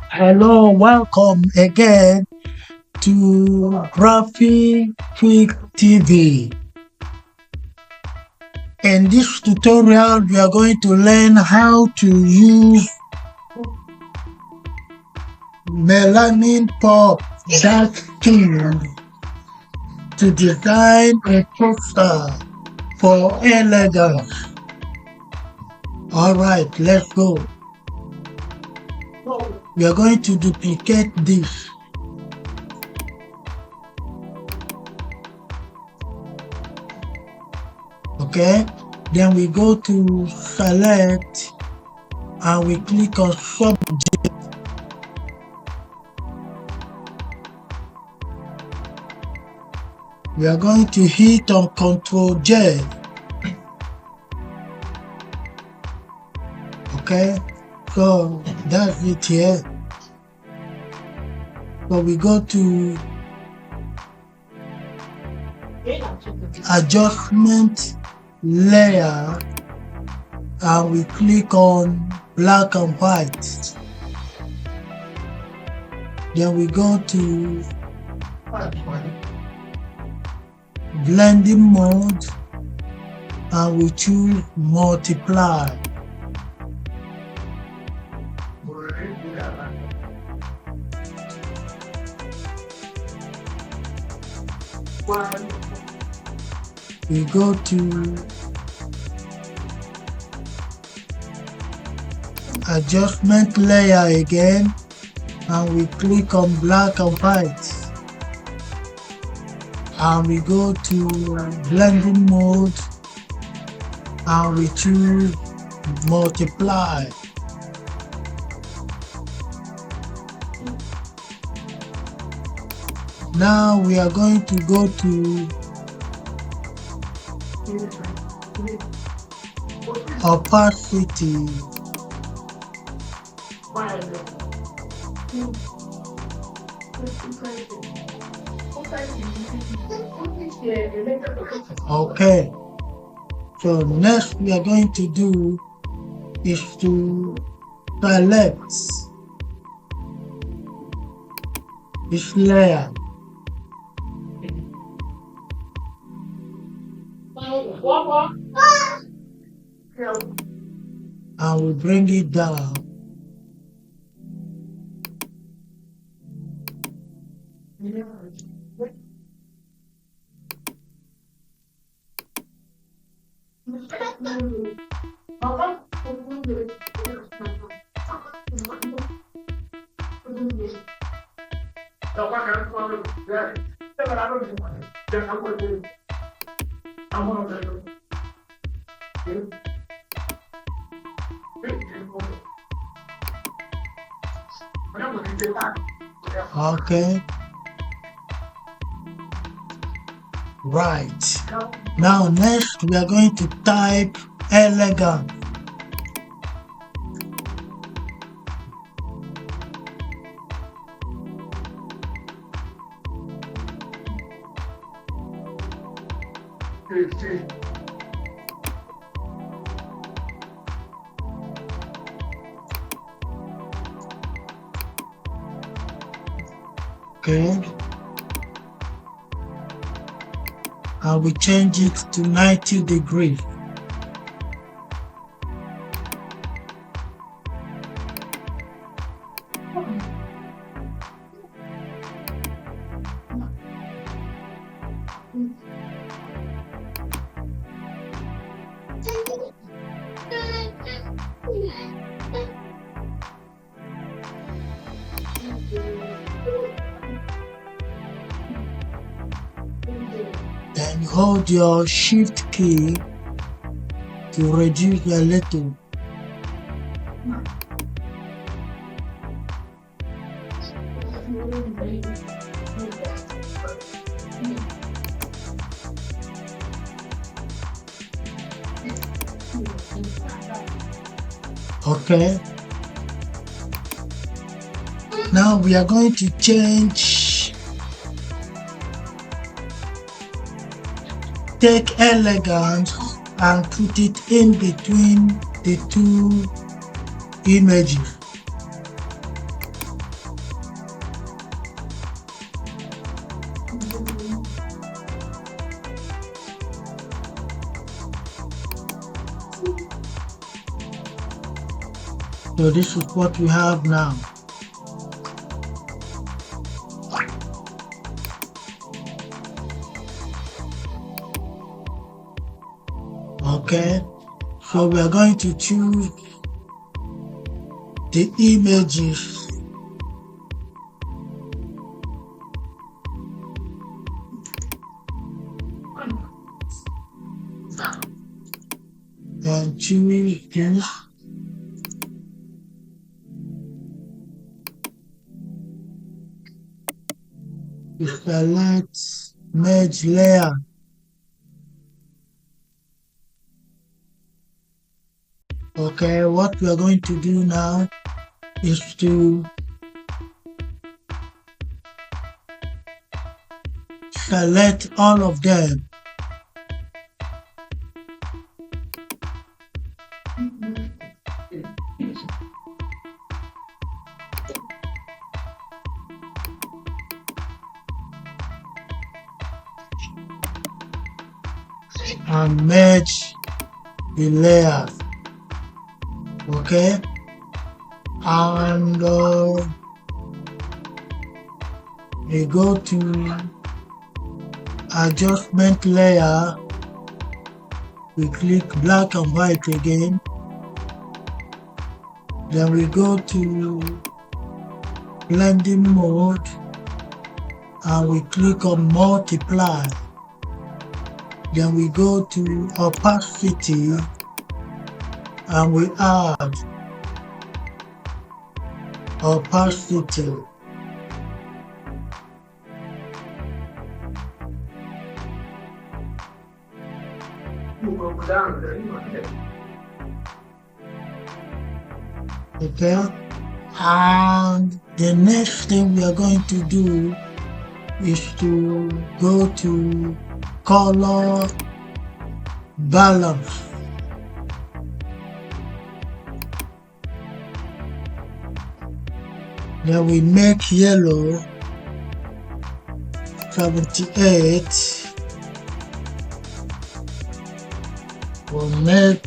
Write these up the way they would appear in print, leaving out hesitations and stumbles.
Hello, welcome again to Graphic TV. In this tutorial, we are going to learn how to use Melanin Pop dark scheme to design a poster for elegance. Alright, let's go. We are going to duplicate this. Okay, then we go to select and we click on subject. We are going to hit on Ctrl J. Okay, so that's it here. So we go to adjustment layer and we click on black and white. Then we go to blending mode and we choose multiply. We go to adjustment layer again and we click on black and white and we go to blending mode and we choose multiply. Now we are going to go to opacity. Okay, so next we are going to do is to select this layer and we bring it down. Okay, right. Now next we are going to type elegant. Okay, and we change it to 90 degrees. Then you hold your shift key to reduce a little. Okay, now we are going to change, take elegance and put it in between the two images. So this is what we have now. Okay, so we are going to choose the images and choose this. We select merge layer. Okay, what we are going to do now is to select all of them. And merge the layers. Okay, and we go to adjustment layer, we click black and white again, then we go to blending mode and we click on multiply, then we go to opacity and we add opacity. Okay, and the next thing we are going to do is to go to color balance. Then we make yellow 78. We'll make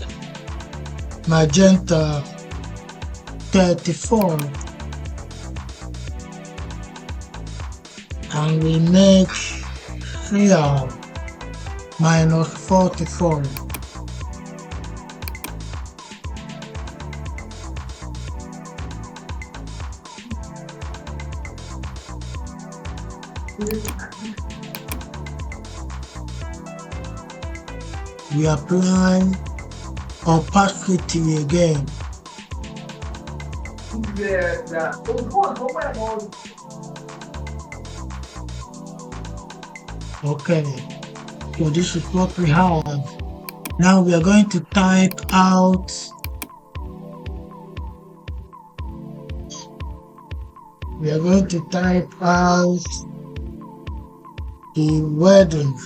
magenta 34. And we make cyan -44. We apply opacity again. Okay, so this is what we have. Now we are going to type out the wordings.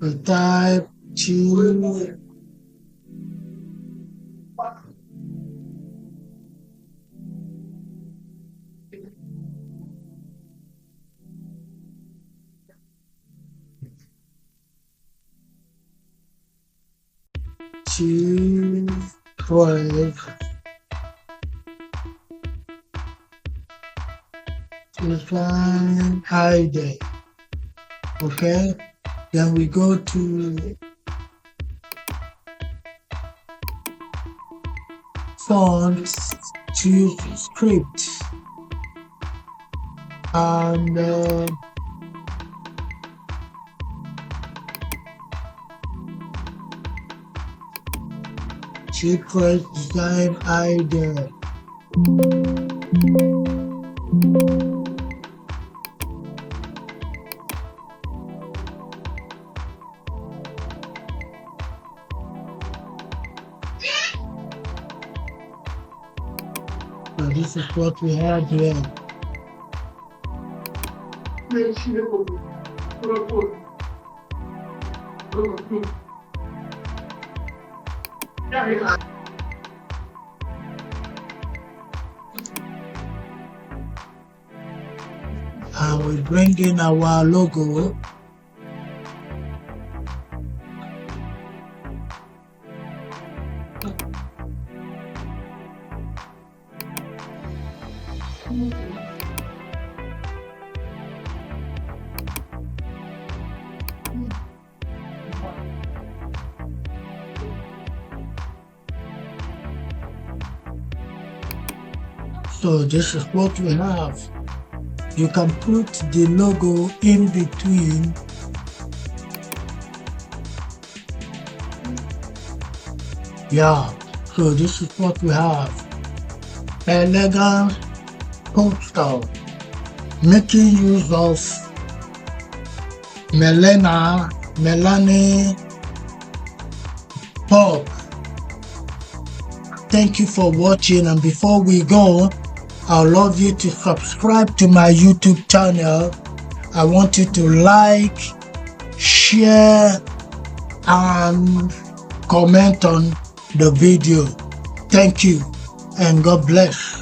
We type choose choose 12 define ID. Okay, then we go to fonts, choose script, and secret design ID. So this is what we have here. And we bring in our logo. So this is what we have. You can put the logo in between. Yeah, so this is what we have. Elegant poster, making use of Melanin Pop. Thank you for watching, and before we go, I'd love you to subscribe to my YouTube channel. I want you to like, share, and comment on the video. Thank you, and God bless.